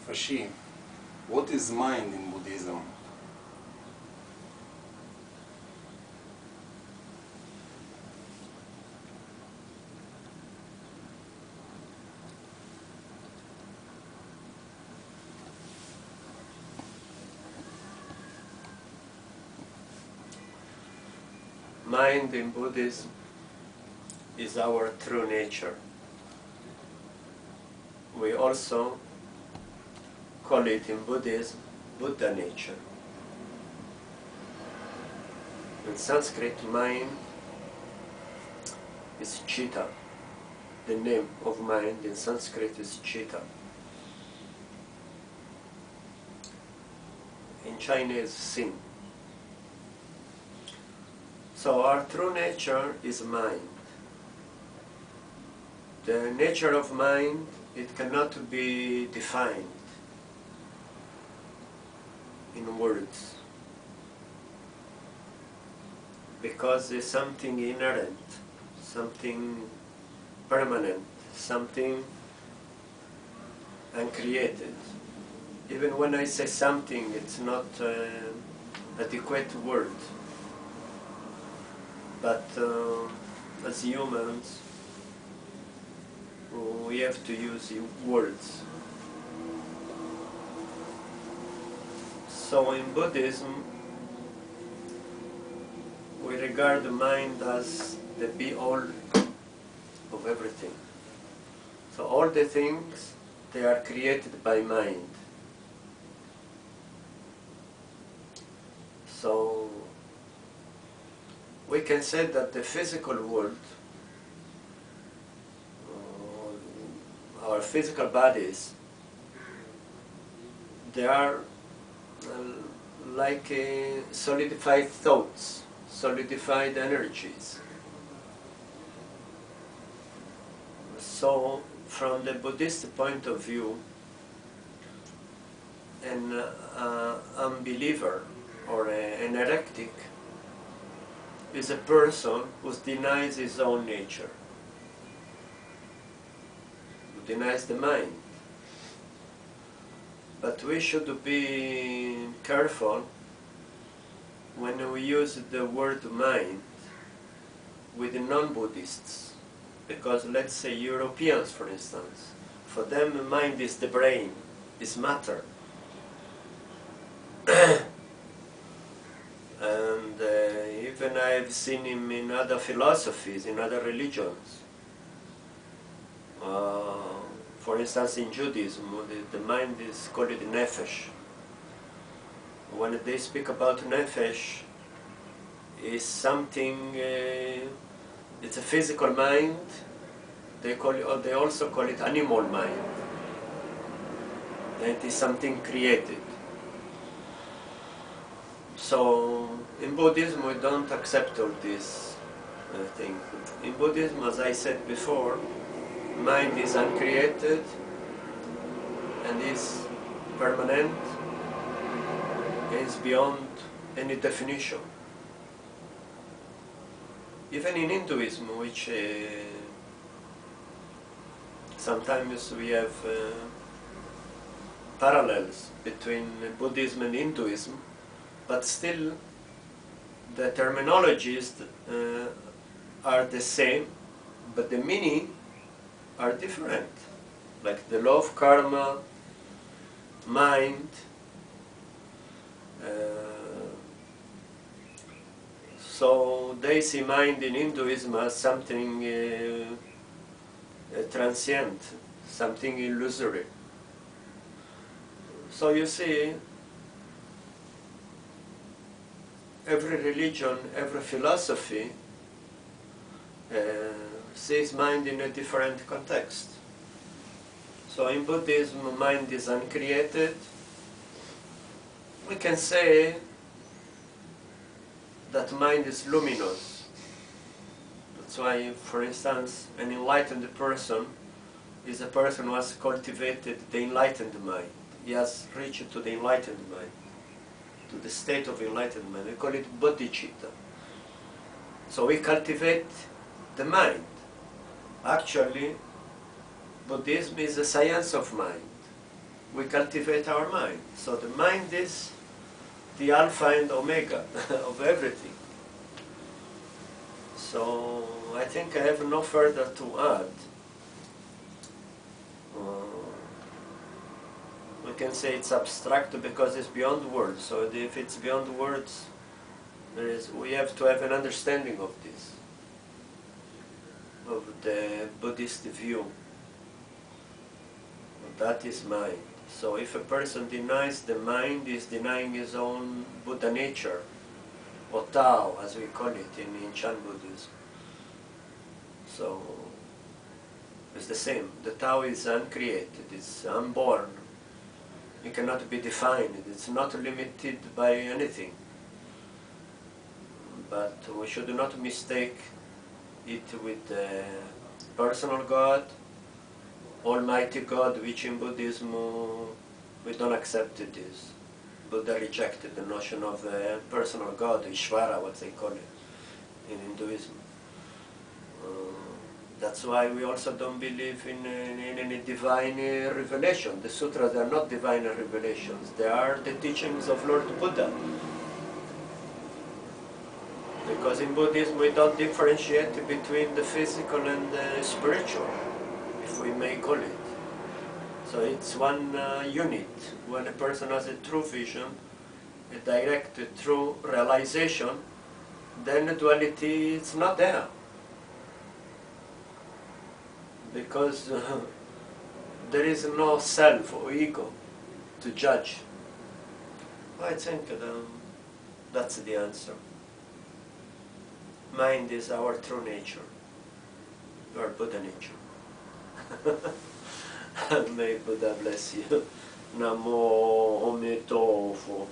FASHI, what is mind in Buddhism? Mind in Buddhism is our true nature. We also call it in Buddhism Buddha nature. In Sanskrit, mind is chitta. The name of mind in Sanskrit is chitta. In Chinese, sin. So our true nature is mind. The nature of mind, it cannot be defined in words, because it's something inherent, something permanent, something uncreated. Even when I say something, it's not an adequate word. But as humans, we have to use words. So in Buddhism, we regard the mind as the be-all of everything. So all the things, they are created by mind. So we can say that the physical world, our physical bodies, they are like solidified thoughts, solidified energies. So from the Buddhist point of view, an unbeliever or an heretic is a person who denies his own nature, who denies the mind. But we should be careful when we use the word mind with non-Buddhists, because let's say Europeans, for instance, for them mind is the brain, is matter. And even I've seen him in other philosophies, in other religions. For instance, in Judaism, the mind is called nefesh. When they speak about nefesh, it's something, it's a physical mind. They also call it animal mind. It is something created. So in Buddhism, we don't accept all these things. In Buddhism, as I said before, mind is uncreated and is permanent, is beyond any definition. Even in Hinduism, which sometimes we have parallels between Buddhism and Hinduism, but still the terminologies are the same, but the meaning are different. Like the law of karma, mind, so they see mind in Hinduism as something transient, something illusory. So you see, every religion, every philosophy sees mind in a different context. So in Buddhism, mind is uncreated. We can say that mind is luminous. That's why, for instance, an enlightened person is a person who has cultivated the enlightened mind. He has reached to the enlightened mind. to the state of enlightenment. We call it bodhicitta. So we cultivate the mind. Actually, Buddhism is a science of mind. We cultivate our mind. So the mind is the alpha and omega of everything. So I think I have no further to add. We can say it's abstract because it's beyond words. So if it's beyond words, we have to have an understanding of this, of the Buddhist view. That is mind. So if a person denies the mind, he is denying his own Buddha nature, or Tao, as we call it in Chen Buddhism. So it's the same. The Tao is uncreated, it's unborn. It cannot be defined. It's not limited by anything. But we should not mistake it with the personal God, Almighty God, which in Buddhism we don't accept this. Buddha rejected the notion of a personal God, Ishvara, what they call it in Hinduism. That's why we also don't believe in any divine revelation. The sutras are not divine revelations. They are the teachings of Lord Buddha. Because in Buddhism we don't differentiate between the physical and the spiritual, if we may call it. So it's one unit. When a person has a true vision, a direct true realization, then the duality is not there. Because there is no self or ego to judge. I think that's the answer. Mind is our true nature, our Buddha nature. May Buddha bless you. Namo Ome Tofo.